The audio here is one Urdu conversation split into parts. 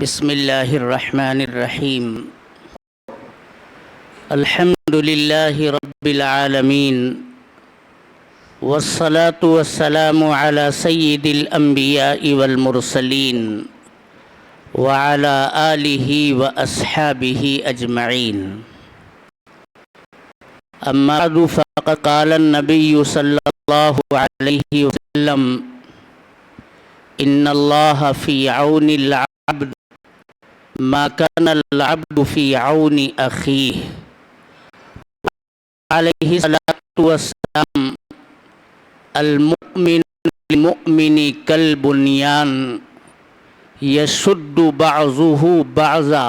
بسم اللہ الرحمن الرحیم الحمد للہ رب العالمین والصلاة والسلام على سید الانبیاء والمرسلین وعلى آلہ واصحابہ اجمعین اما بعد فقد قال النبی صلی اللہ علیہ وسلم ان اللہ فی عون العبد ما كان العبد في عون أخيه عليه الصلاة والسلام المؤمن للمؤمن كالبنيان يشد بعضه بعضا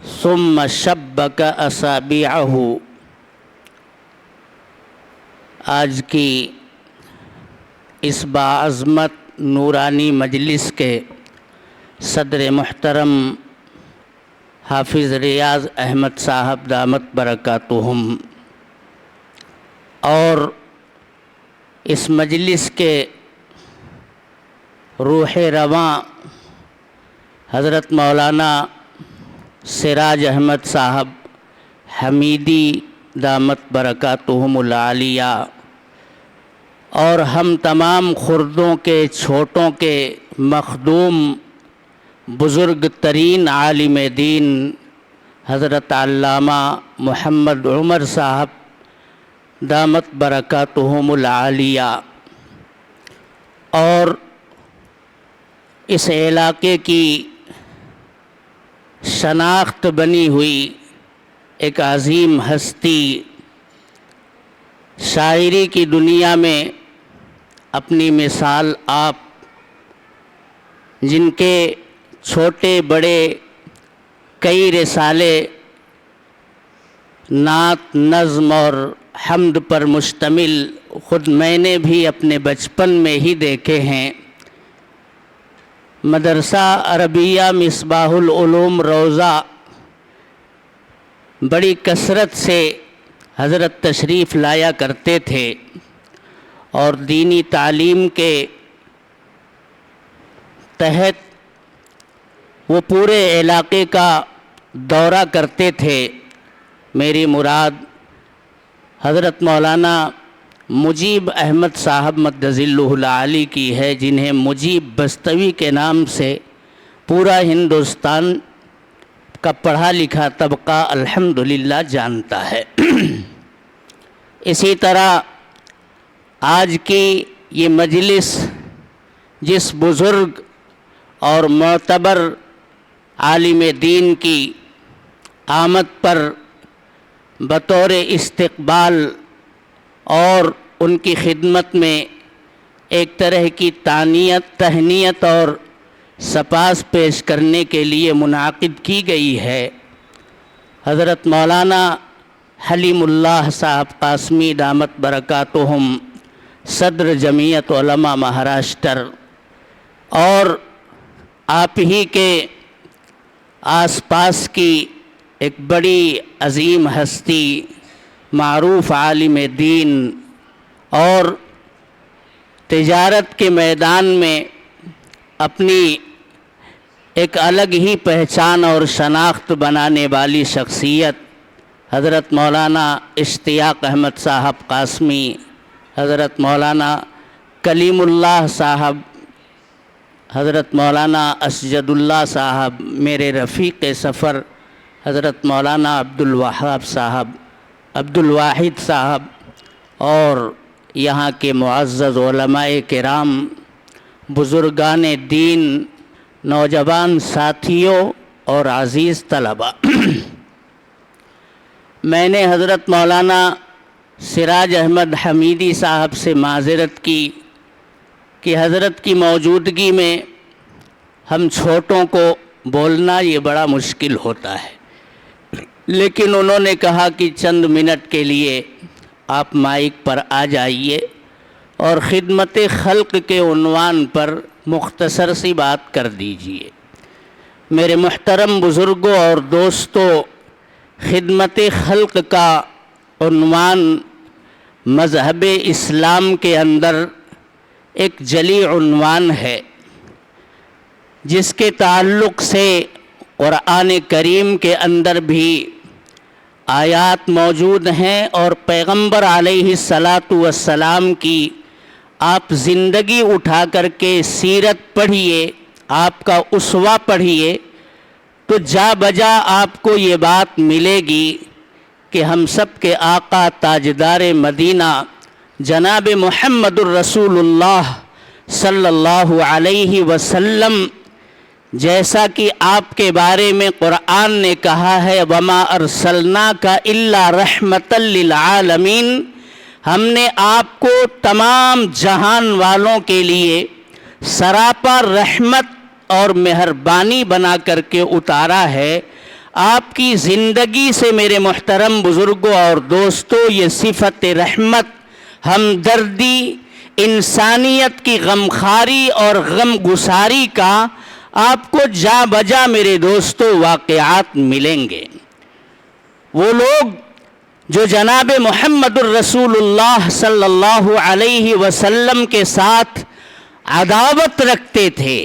ثم شبك أصابعه۔ آج کی اس باعظمت نورانی مجلس کے صدر محترم حافظ ریاض احمد صاحب دامت برکاتہم اور اس مجلس کے روح رواں حضرت مولانا سراج احمد صاحب حمیدی دامت برکاتہم العالیہ اور ہم تمام خردوں کے چھوٹوں کے مخدوم بزرگ ترین عالم دین حضرت علامہ محمد عمر صاحب دامت برکاتہم العالیہ اور اس علاقے کی شناخت بنی ہوئی ایک عظیم ہستی، شاعری کی دنیا میں اپنی مثال آپ، جن کے چھوٹے بڑے کئی رسالے نعت، نظم اور حمد پر مشتمل خود میں نے بھی اپنے بچپن میں ہی دیکھے ہیں۔ مدرسہ عربیہ مصباح العلوم روضہ بڑی کثرت سے حضرت تشریف لایا کرتے تھے اور دینی تعلیم کے تحت وہ پورے علاقے کا دورہ کرتے تھے۔ میری مراد حضرت مولانا مجیب احمد صاحب مدظلہ العالی کی ہے، جنہیں مجیب بستوی کے نام سے پورا ہندوستان کا پڑھا لکھا طبقہ الحمدللہ جانتا ہے۔ اسی طرح آج کی یہ مجلس جس بزرگ اور معتبر عالم دین کی آمد پر بطور استقبال اور ان کی خدمت میں ایک طرح کی تہنیت اور سپاس پیش کرنے کے لیے منعقد کی گئی ہے، حضرت مولانا حلیم اللہ صاحب قاسمی دامت برکاتہم صدر جمعیت علماء مہاراشٹر اور آپ ہی کے آس پاس کی ایک بڑی عظیم ہستی، معروف عالم دین اور تجارت کے میدان میں اپنی ایک الگ ہی پہچان اور شناخت بنانے والی شخصیت حضرت مولانا اشتیاق احمد صاحب قاسمی، حضرت مولانا کلیم اللہ صاحب، حضرت مولانا اسجد اللہ صاحب، میرے رفیق سفر حضرت مولانا عبد الواحد صاحب اور یہاں کے معزز علماء کرام، بزرگان دین، نوجوان ساتھیوں اور عزیز طلباء، میں نے حضرت مولانا سراج احمد حمیدی صاحب سے معذرت کی کہ حضرت کی موجودگی میں ہم چھوٹوں کو بولنا یہ بڑا مشکل ہوتا ہے، لیکن انہوں نے کہا کہ چند منٹ کے لیے آپ مائک پر آ جائیے اور خدمت خلق کے عنوان پر مختصر سی بات کر دیجیے۔ میرے محترم بزرگوں اور دوستوں، خدمت خلق کا عنوان مذہب اسلام کے اندر ایک جلی عنوان ہے۔ جس کے تعلق سے قرآن کریم کے اندر بھی آیات موجود ہیں اور پیغمبر علیہ الصلاۃ والسلام کی آپ زندگی اٹھا کر کے سیرت پڑھیے، آپ کا اسوہ پڑھیے، تو جا بجا آپ کو یہ بات ملے گی کہ ہم سب کے آقا تاجدار مدینہ جناب محمد الرسول اللہ صلی اللہ علیہ وسلم، جیسا کہ آپ کے بارے میں قرآن نے کہا ہے وَمَا أَرْسَلْنَاكَ إِلَّا رَحْمَةً لِّلْعَالَمِينَ، ہم نے آپ کو تمام جہان والوں کے لیے سراپا رحمت اور مہربانی بنا کر کے اتارا ہے۔ آپ کی زندگی سے میرے محترم بزرگوں اور دوستوں یہ صفت رحمت، ہمدردی، انسانیت کی غمخواری اور غم گساری کا آپ کو جا بجا میرے دوستوں واقعات ملیں گے۔ وہ لوگ جو جناب محمد الرسول اللہ صلی اللہ علیہ وسلم کے ساتھ عداوت رکھتے تھے،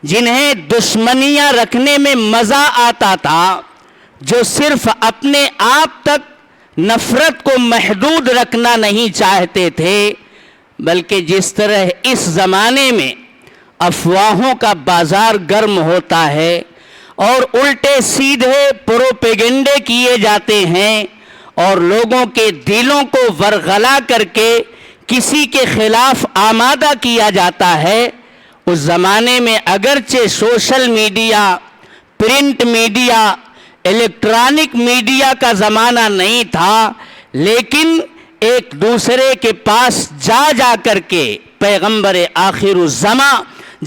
جنہیں دشمنیاں رکھنے میں مزہ آتا تھا، جو صرف اپنے آپ تک نفرت کو محدود رکھنا نہیں چاہتے تھے، بلکہ جس طرح اس زمانے میں افواہوں کا بازار گرم ہوتا ہے اور الٹے سیدھے پروپیگنڈے کیے جاتے ہیں اور لوگوں کے دلوں کو ورغلا کر کے کسی کے خلاف آمادہ کیا جاتا ہے، اس زمانے میں اگرچہ social media, print media, electronic media کا زمانہ نہیں تھا، لیکن ایک دوسرے کے پاس جا جا کر کے پیغمبر آخر الزماں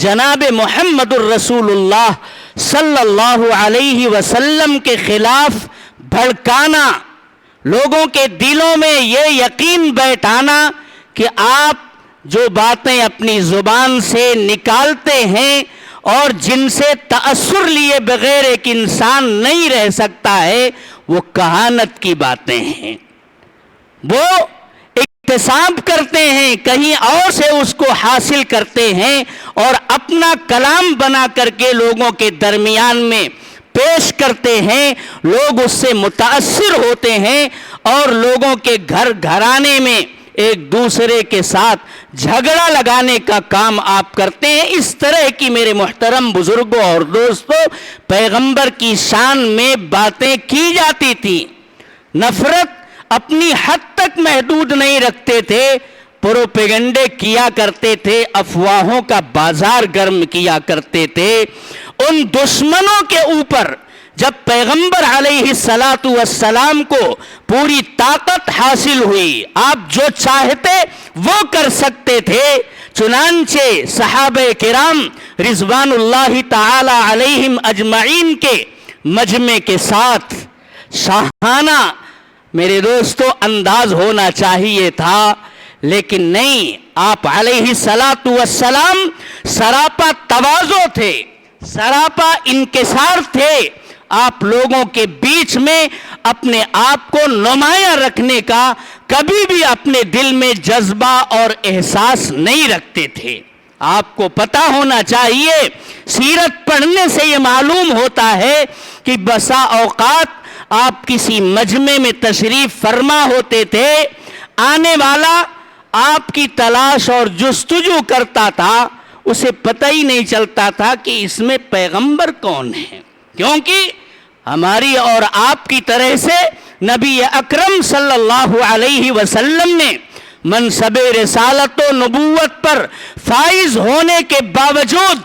جناب محمد الرسول اللہ صلی اللہ علیہ وسلم کے خلاف بھڑکانا، لوگوں کے دلوں میں یہ یقین بیٹھانا کہ آپ جو باتیں اپنی زبان سے نکالتے ہیں اور جن سے تأثر لیے بغیر ایک انسان نہیں رہ سکتا ہے، وہ کہانت کی باتیں ہیں، وہ اکتساب کرتے ہیں، کہیں اور سے اس کو حاصل کرتے ہیں اور اپنا کلام بنا کر کے لوگوں کے درمیان میں پیش کرتے ہیں، لوگ اس سے متاثر ہوتے ہیں اور لوگوں کے گھر گھرانے میں ایک دوسرے کے ساتھ جھگڑا لگانے کا کام آپ کرتے ہیں۔ اس طرح کی میرے محترم بزرگوں اور دوستوں پیغمبر کی شان میں باتیں کی جاتی تھی، نفرت اپنی حد تک محدود نہیں رکھتے تھے، پروپیگنڈے کیا کرتے تھے، افواہوں کا بازار گرم کیا کرتے تھے۔ ان دشمنوں کے اوپر جب پیغمبر علیہ الصلاۃ والسلام کو پوری طاقت حاصل ہوئی، آپ جو چاہتے وہ کر سکتے تھے، چنانچہ صحابہ کرام رضوان اللہ تعالی علیہم اجمعین کے مجمع کے ساتھ شاہانہ میرے دوستو انداز ہونا چاہیے تھا، لیکن نہیں، آپ علیہ الصلاۃ والسلام سراپا تواضع تھے، سراپا انکسار تھے، آپ لوگوں کے بیچ میں اپنے آپ کو نمایاں رکھنے کا کبھی بھی اپنے دل میں جذبہ اور احساس نہیں رکھتے تھے۔ آپ کو پتہ ہونا چاہیے، سیرت پڑھنے سے یہ معلوم ہوتا ہے کہ بسا اوقات آپ کسی مجمع میں تشریف فرما ہوتے تھے، آنے والا آپ کی تلاش اور جستجو کرتا تھا، اسے پتہ ہی نہیں چلتا تھا کہ اس میں پیغمبر کون ہے، کیونکہ ہماری اور آپ کی طرح سے نبی اکرم صلی اللہ علیہ وسلم نے منصب رسالت و نبوت پر فائز ہونے کے باوجود،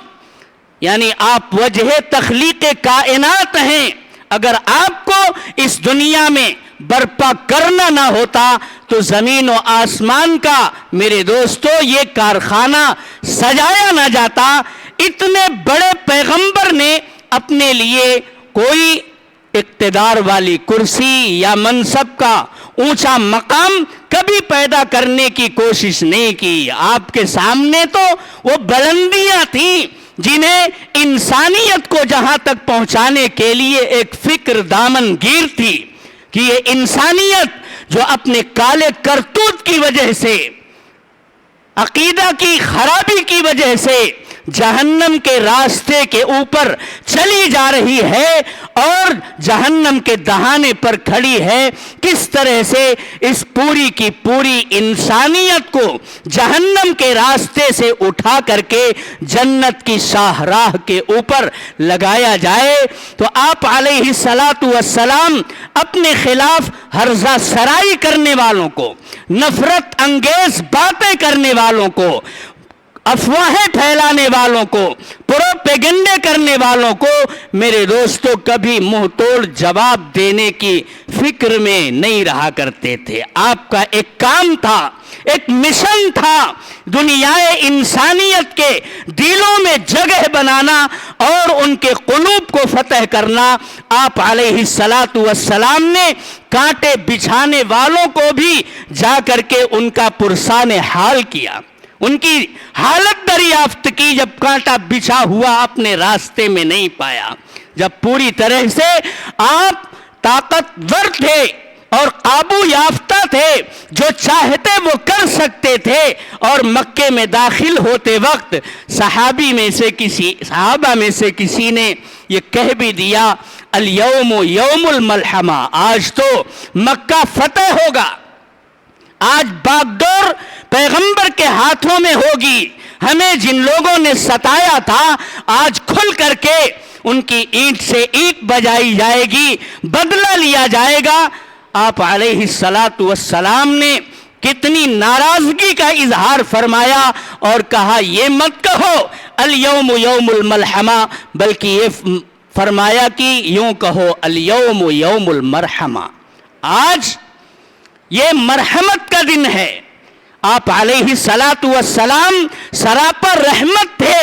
یعنی آپ وجہ تخلیق کائنات ہیں، اگر آپ کو اس دنیا میں برپا کرنا نہ ہوتا تو زمین و آسمان کا میرے دوستو یہ کارخانہ سجایا نہ جاتا۔ اتنے بڑے پیغمبر نے اپنے لیے کوئی اقتدار والی کرسی یا منصب کا اونچا مقام کبھی پیدا کرنے کی کوشش نہیں کی۔ آپ کے سامنے تو وہ بلندیاں تھیں جنہیں انسانیت کو جہاں تک پہنچانے کے لیے ایک فکر دامن گیر تھی کہ یہ انسانیت جو اپنے کالے کرتوت کی وجہ سے، عقیدہ کی خرابی کی وجہ سے جہنم کے راستے کے اوپر چلی جا رہی ہے اور جہنم کے دہانے پر کھڑی ہے، کس طرح سے اس پوری کی پوری انسانیت کو جہنم کے راستے سے اٹھا کر کے جنت کی شاہراہ کے اوپر لگایا جائے، تو آپ علیہ السلام اپنے خلاف ہرزہ سرائی کرنے والوں کو، نفرت انگیز باتیں کرنے والوں کو، افواہیں پھیلانے والوں کو، پروپیگنڈے کرنے والوں کو میرے دوستو کبھی منہ توڑ جواب دینے کی فکر میں نہیں رہا کرتے تھے۔ آپ کا ایک کام تھا، ایک مشن تھا، دنیا انسانیت کے دلوں میں جگہ بنانا اور ان کے قلوب کو فتح کرنا۔ آپ علیہ السلام نے کانٹے بچھانے والوں کو بھی جا کر کے ان کا پرسان حال کیا، ان کی حالت دریافت کی جب کانٹا بچھا ہوا اپنے راستے میں نہیں پایا، جب پوری طرح سے آپ طاقتور تھے اور قابو یافتہ تھے، جو چاہتے وہ کر سکتے تھے، اور مکے میں داخل ہوتے وقت صحابہ میں سے کسی نے یہ کہہ بھی دیا، الیوم یوم الملحمہ، آج تو مکہ فتح ہوگا، آج باغڈور پیغمبر کے ہاتھوں میں ہوگی، ہمیں جن لوگوں نے ستایا تھا آج کھل کر کے ان کی اینٹ سے اینٹ بجائی جائے گی، بدلہ لیا جائے گا۔ آپ علیہ السلام نے کتنی ناراضگی کا اظہار فرمایا اور کہا یہ مت کہو الیوم یوم الملحمہ، بلکہ یہ فرمایا کہ یوں کہو الیوم یوم المرحمہ، آج یہ مرحمت کا دن ہے۔ آپ علیہ السلام سراپا رحمت تھے،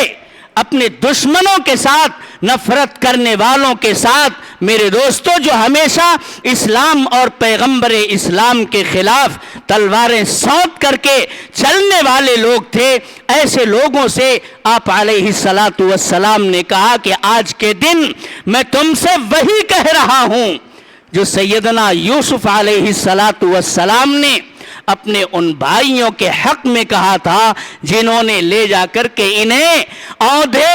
اپنے دشمنوں کے ساتھ، نفرت کرنے والوں کے ساتھ، میرے دوستو جو ہمیشہ اسلام اور پیغمبر اسلام کے خلاف تلواریں سونت کر کے چلنے والے لوگ تھے، ایسے لوگوں سے آپ علیہ السلام نے کہا کہ آج کے دن میں تم سے وہی کہہ رہا ہوں جو سیدنا یوسف علیہ السلام نے اپنے ان بھائیوں کے حق میں کہا تھا جنہوں نے لے جا کر کے انہیں اودھے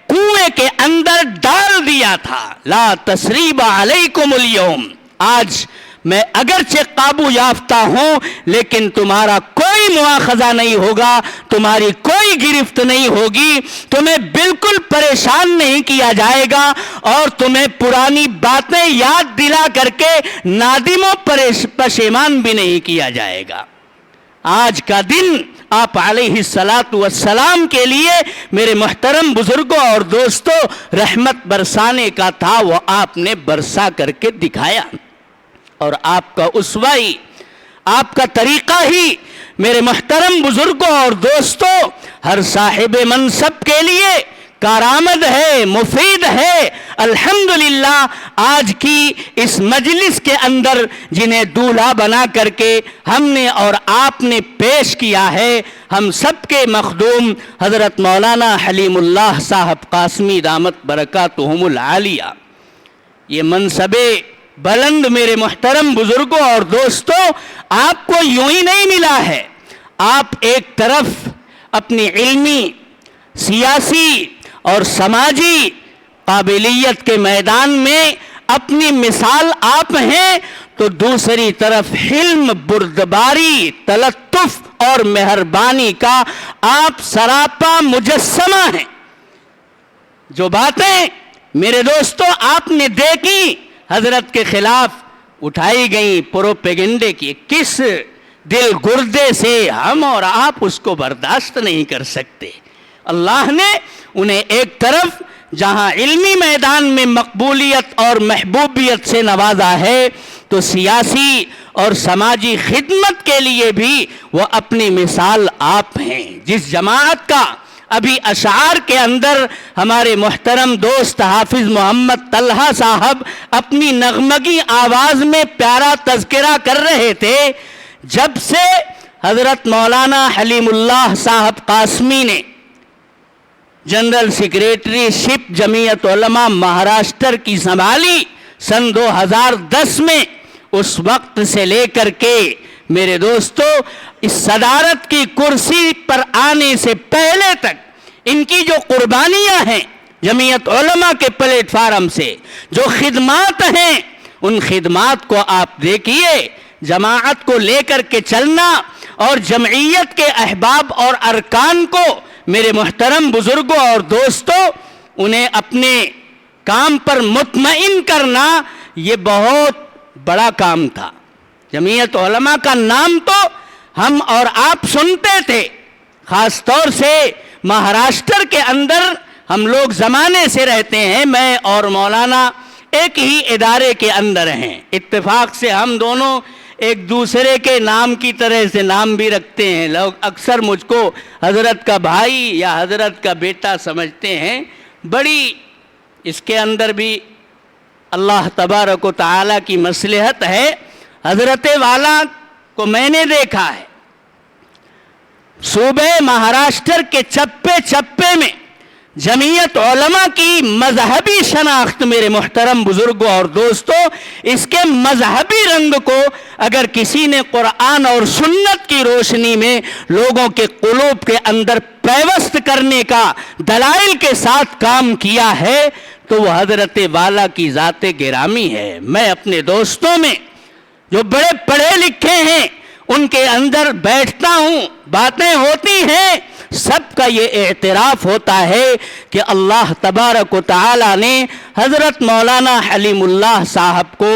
کنویں کے اندر ڈال دیا تھا۔ لا تثریب علیکم اليوم، آج میں اگرچہ قابو یافتہ ہوں لیکن تمہارا کوئی مواخذہ نہیں ہوگا، تمہاری کوئی گرفت نہیں ہوگی، تمہیں بالکل پریشان نہیں کیا جائے گا اور تمہیں پرانی باتیں یاد دلا کر کے نادم و پشیمان بھی نہیں کیا جائے گا۔ آج کا دن آپ علیہ السلام کے لیے میرے محترم بزرگوں اور دوستوں رحمت برسانے کا تھا، وہ آپ نے برسا کر کے دکھایا، اور آپ کا اسوہ ہی، آپ کا طریقہ ہی میرے محترم بزرگوں اور دوستوں ہر صاحب منصب کے لیے کارآمد ہے، مفید ہے۔ الحمدللہ آج کی اس مجلس کے اندر جنہیں دولہا بنا کر کے ہم نے اور آپ نے پیش کیا ہے، ہم سب کے مخدوم حضرت مولانا حلیم اللہ صاحب قاسمی دامت برکاتہم العالیہ، یہ منصب بلند میرے محترم بزرگوں اور دوستوں آپ کو یوں ہی نہیں ملا ہے۔ آپ ایک طرف اپنی علمی، سیاسی اور سماجی قابلیت کے میدان میں اپنی مثال آپ ہیں، تو دوسری طرف حلم، بردباری، تلطف اور مہربانی کا آپ سراپا مجسمہ ہیں۔ جو باتیں میرے دوستو آپ نے دیکھی حضرت کے خلاف اٹھائی گئیں پروپیگنڈے کی، کس دل گردے سے ہم اور آپ اس کو برداشت نہیں کر سکتے۔ اللہ نے انہیں ایک طرف جہاں علمی میدان میں مقبولیت اور محبوبیت سے نوازا ہے، تو سیاسی اور سماجی خدمت کے لیے بھی وہ اپنی مثال آپ ہیں۔ جس جماعت کا ابھی اشعار کے اندر ہمارے محترم دوست حافظ محمد طلحہ صاحب اپنی نغمگی آواز میں پیارا تذکرہ کر رہے تھے، جب سے حضرت مولانا حلیم اللہ صاحب قاسمی نے جنرل سیکریٹری شپ جمعیت علماء مہاراشٹر کی سنبھالی سن 2010 میں، اس وقت سے لے کر کے میرے دوستو اس صدارت کی کرسی پر آنے سے پہلے تک ان کی جو قربانیاں ہیں جمعیت علماء کے پلیٹ فارم سے، جو خدمات ہیں، ان خدمات کو آپ دیکھیے۔ جماعت کو لے کر کے چلنا اور جمعیت کے احباب اور ارکان کو، میرے محترم بزرگوں اور دوستوں، انہیں اپنے کام پر مطمئن کرنا، یہ بہت بڑا کام تھا۔ جمعیت علماء کا نام تو ہم اور آپ سنتے تھے، خاص طور سے مہاراشٹر کے اندر ہم لوگ زمانے سے رہتے ہیں، میں اور مولانا ایک ہی ادارے کے اندر ہیں، اتفاق سے ہم دونوں ایک دوسرے کے نام کی طرح سے نام بھی رکھتے ہیں، لوگ اکثر مجھ کو حضرت کا بھائی یا حضرت کا بیٹا سمجھتے ہیں۔ بڑی اس کے اندر بھی اللہ تبارک و تعالیٰ کی مصلحت ہے۔ حضرت والا کو میں نے دیکھا ہے صوبے مہاراشٹر کے چپے چپے میں جمعیت علماء کی مذہبی شناخت، میرے محترم بزرگوں اور دوستوں، اس کے مذہبی رنگ کو اگر کسی نے قرآن اور سنت کی روشنی میں لوگوں کے قلوب کے اندر پیوست کرنے کا دلائل کے ساتھ کام کیا ہے تو وہ حضرت والا کی ذات گرامی ہے۔ میں اپنے دوستوں میں جو بڑے پڑھے لکھے ہیں ان کے اندر بیٹھتا ہوں، باتیں ہوتی ہیں، سب کا یہ اعتراف ہوتا ہے کہ اللہ تبارک و تعالیٰ نے حضرت مولانا حلیم اللہ صاحب کو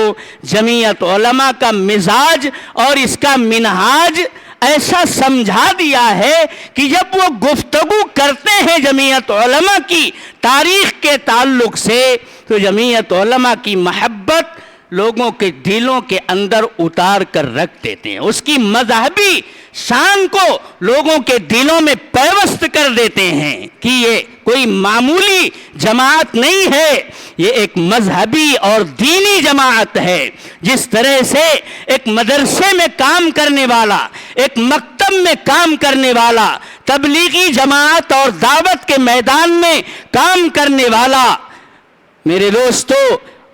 جمعیت علماء کا مزاج اور اس کا منہاج ایسا سمجھا دیا ہے کہ جب وہ گفتگو کرتے ہیں جمعیت علماء کی تاریخ کے تعلق سے تو جمعیت علماء کی محبت لوگوں کے دلوں کے اندر اتار کر رکھ دیتے ہیں، اس کی مذہبی شان کو لوگوں کے دلوں میں پیوست کر دیتے ہیں کہ یہ کوئی معمولی جماعت نہیں ہے، یہ ایک مذہبی اور دینی جماعت ہے۔ جس طرح سے ایک مدرسے میں کام کرنے والا، ایک مکتب میں کام کرنے والا، تبلیغی جماعت اور دعوت کے میدان میں کام کرنے والا، میرے دوستو،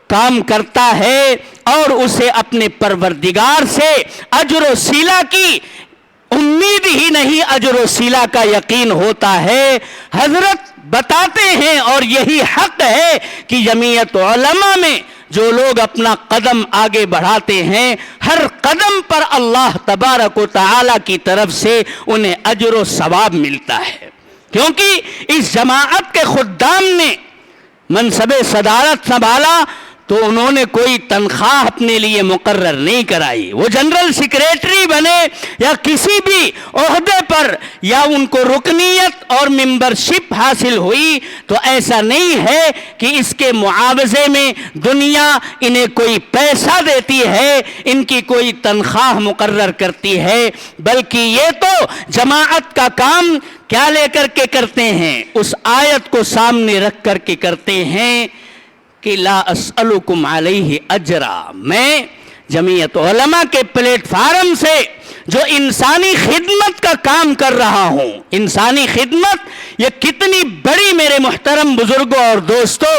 کام کرتا ہے اور اسے اپنے پروردگار سے اجر و صلہ کی امید ہی نہیں، اجر و صلہ کا یقین ہوتا ہے۔ حضرت بتاتے ہیں اور یہی حق ہے کہ جمعیت علماء میں جو لوگ اپنا قدم آگے بڑھاتے ہیں، ہر قدم پر اللہ تبارک و تعالیٰ کی طرف سے انہیں اجر و ثواب ملتا ہے، کیونکہ اس جماعت کے خدام نے منصب صدارت سنبھالا تو انہوں نے کوئی تنخواہ اپنے لیے مقرر نہیں کرائی، وہ جنرل سیکریٹری بنے یا کسی بھی عہدے پر یا ان کو رکنیت اور ممبرشپ حاصل ہوئی تو ایسا نہیں ہے کہ اس کے معاوضے میں دنیا انہیں کوئی پیسہ دیتی ہے، ان کی کوئی تنخواہ مقرر کرتی ہے، بلکہ یہ تو جماعت کا کام کیا لے کر کے کرتے ہیں، اس آیت کو سامنے رکھ کر کے کرتے ہیں کہ لا اسألکم علیہ اجرا، میں جمعیت علماء کے پلیٹ فارم سے جو انسانی خدمت کا کام کر رہا ہوں، انسانی خدمت یہ کتنی بڑی میرے محترم بزرگوں اور دوستوں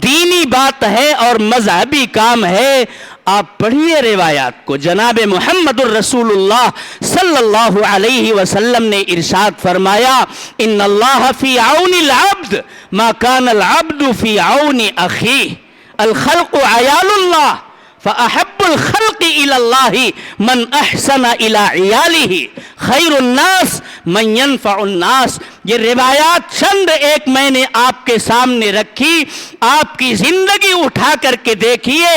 دینی بات ہے اور مذہبی کام ہے۔ آپ پڑھیے روایات کو، جناب محمد الرسول اللہ صلی اللہ علیہ وسلم نے ارشاد فرمایا، ان اللہ فی عون العبد ما کان العبد فی عون اخیہ، الخلق عیال اللہ فأحب الخلق إلى الله من أحسن إلى عياله خیر الناس من ينفع الناس۔ یہ روایات چند ایک میں نے آپ کے سامنے رکھی، آپ کی زندگی اٹھا کر کے دیکھیے،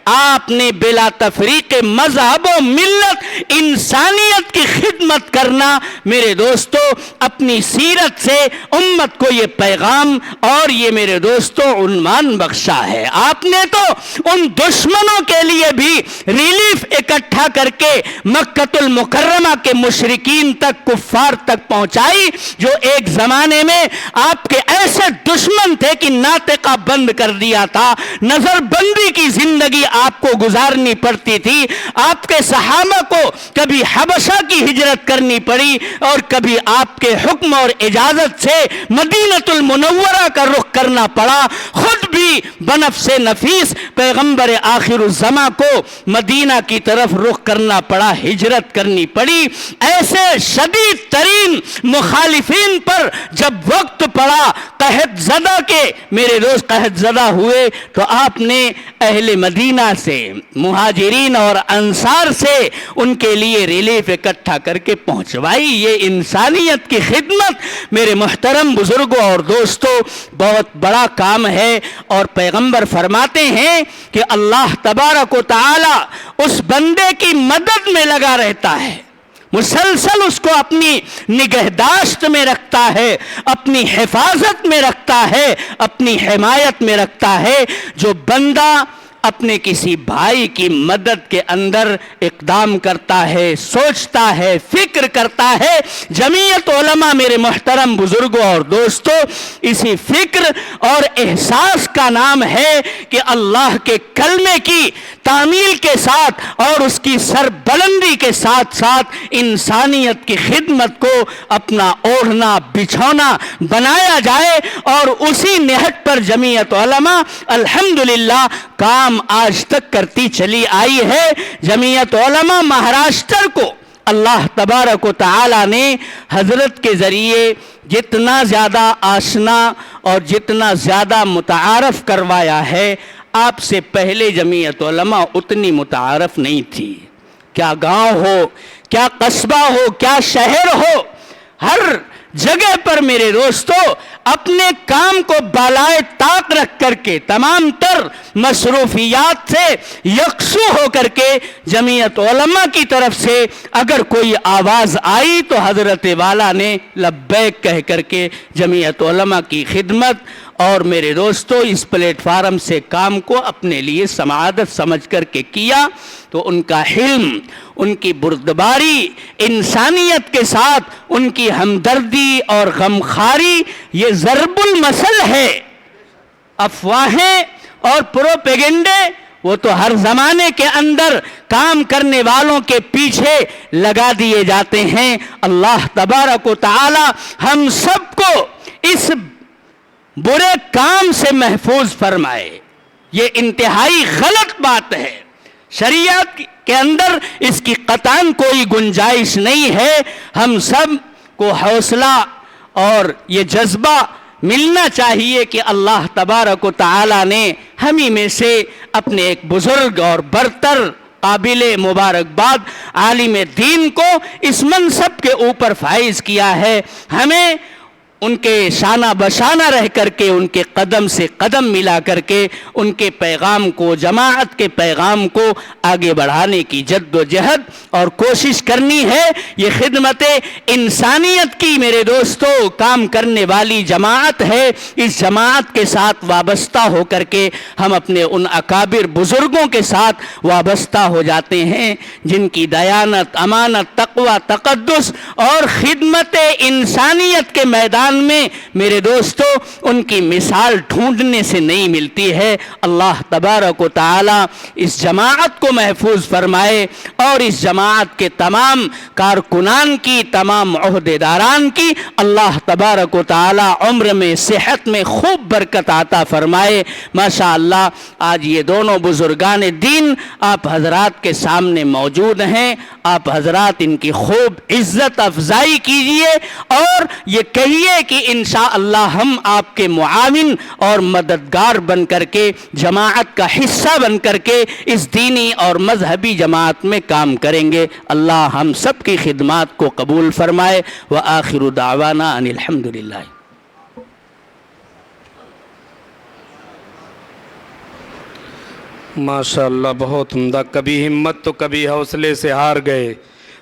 آپ نے بلا تفریق مذہب و ملت انسانیت کی خدمت کرنا، میرے دوستو اپنی سیرت سے امت کو یہ پیغام اور یہ میرے دوستو عنوان بخشا ہے۔ آپ نے تو ان دشمنوں کے لیے بھی ریلیف اکٹھا کر کے مکہ المکرمہ کے مشرکین تک، کفار تک پہنچائی، جو ایک زمانے میں آپ کے ایسے دشمن تھے کہ ناطقہ بند کر دیا تھا، نظر بندی کی زندگی آپ کو گزارنی پڑتی تھی، آپ کے صحابہ کو کبھی حبشہ کی ہجرت کرنی پڑی اور کبھی آپ کے حکم اور اجازت سے مدینہ المنورہ کا رخ کرنا پڑا، خود بھی بنفس نفیس پیغمبر آخر الزمان علماء کو مدینہ کی طرف رخ کرنا پڑا، ہجرت کرنی پڑی۔ ایسے شدید ترین مخالفین پر جب وقت پڑا قحط زدہ کے، میرے دوست قحط زدہ ہوئے، تو آپ نے اہل مدینہ سے، مہاجرین اور انصار سے ان کے لیے ریلیف اکٹھا کر کے پہنچوائی۔ یہ انسانیت کی خدمت میرے محترم بزرگوں اور دوستوں بہت بڑا کام ہے، اور پیغمبر فرماتے ہیں کہ اللہ تبارک و تعالی اس بندے کی مدد میں لگا رہتا ہے، مسلسل اس کو اپنی نگہداشت میں رکھتا ہے، اپنی حفاظت میں رکھتا ہے، اپنی حمایت میں رکھتا ہے۔ جو بندہ اپنے کسی بھائی کی مدد کے اندر اقدام کرتا ہے، سوچتا ہے، فکر کرتا ہے، جمعیت علماء میرے محترم بزرگوں اور دوستوں اسی فکر اور احساس کا نام ہے کہ اللہ کے کلمے کی تعمیل کے ساتھ اور اس کی سربلندی کے ساتھ ساتھ انسانیت کی خدمت کو اپنا اوڑھنا بچھونا بنایا جائے، اور اسی نہج پر جمعیت علماء الحمدللہ کام آج تک کرتی چلی آئی ہے۔ جمعیت علماء مہاراشٹر کو اللہ تبارک و تعالی نے حضرت کے ذریعے جتنا زیادہ آشنا اور جتنا زیادہ متعارف کروایا ہے، آپ سے پہلے جمعیت علماء اتنی متعارف نہیں تھی۔ کیا گاؤں ہو، کیا قصبہ ہو، کیا شہر ہو، ہر جگہ پر میرے دوستو اپنے کام کو بالائے طاق رکھ کر کے تمام تر مصروفیات سے یکسو ہو کر کے جمعیت علماء کی طرف سے اگر کوئی آواز آئی تو حضرت والا نے لبیک کہہ کر کے جمعیت علماء کی خدمت اور میرے دوستو اس پلیٹ فارم سے کام کو اپنے لیے سعادت سمجھ کر کے کیا۔ تو ان کا حلم، ان کی بردباری، انسانیت کے ساتھ ان کی ہمدردی اور غمخواری یہ ضرب المثل ہے۔ افواہیں اور پروپیگنڈے وہ تو ہر زمانے کے اندر کام کرنے والوں کے پیچھے لگا دیے جاتے ہیں۔ اللہ تبارک و تعالی ہم سب کو اس برے کام سے محفوظ فرمائے۔ یہ انتہائی غلط بات ہے، شریعت کے اندر اس کی قطعاً کوئی گنجائش نہیں ہے۔ ہم سب کو حوصلہ اور یہ جذبہ ملنا چاہیے کہ اللہ تبارک و تعالی نے ہمیں میں سے اپنے ایک بزرگ اور برتر قابل مبارکباد عالم دین کو اس منصب کے اوپر فائز کیا ہے۔ ہمیں ان کے شانہ بشانہ رہ کر کے، ان کے قدم سے قدم ملا کر کے ان کے پیغام کو، جماعت کے پیغام کو آگے بڑھانے کی جد و جہد اور کوشش کرنی ہے۔ یہ خدمت انسانیت کی میرے دوستو کام کرنے والی جماعت ہے۔ اس جماعت کے ساتھ وابستہ ہو کر کے ہم اپنے ان اکابر بزرگوں کے ساتھ وابستہ ہو جاتے ہیں جن کی دیانت، امانت، تقوی، تقدس اور خدمت انسانیت کے میدان میں میرے دوستو ان کی مثال ڈھونڈنے سے نہیں ملتی ہے۔ اللہ تبارک و تعالی اس جماعت کو محفوظ فرمائے اور اس جماعت کے تمام کارکنان کی، تمام عہدیداران کی اللہ تبارک و تعالی عمر میں، صحت میں خوب برکت عطا فرمائے۔ ماشاءاللہ آج یہ دونوں بزرگان دین آپ حضرات کے سامنے موجود ہیں۔ آپ حضرات ان کی خوب عزت افزائی کیجئے اور یہ کہیے کہ انشاءاللہ ہم آپ کے معاون اور مددگار بن کر کے، جماعت کا حصہ بن کر کے اس دینی اور مذہبی جماعت میں کام کریں گے۔ اللہ ہم سب کی خدمات کو قبول فرمائے۔ وآخر دعوانا ان الحمدللہ۔ ماشاءاللہ بہت عمدہ۔ کبھی ہمت تو کبھی حوصلے سے ہار گئے،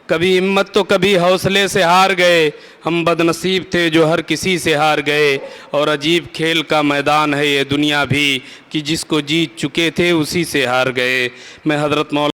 کبھی ہمت تو کبھی حوصلے سے ہار گئے۔ ہم بد نصیب تھے جو ہر کسی سے ہار گئے، اور عجیب کھیل کا میدان ہے یہ دنیا بھی کہ جس کو جیت چکے تھے اسی سے ہار گئے۔ میں حضرت مولانا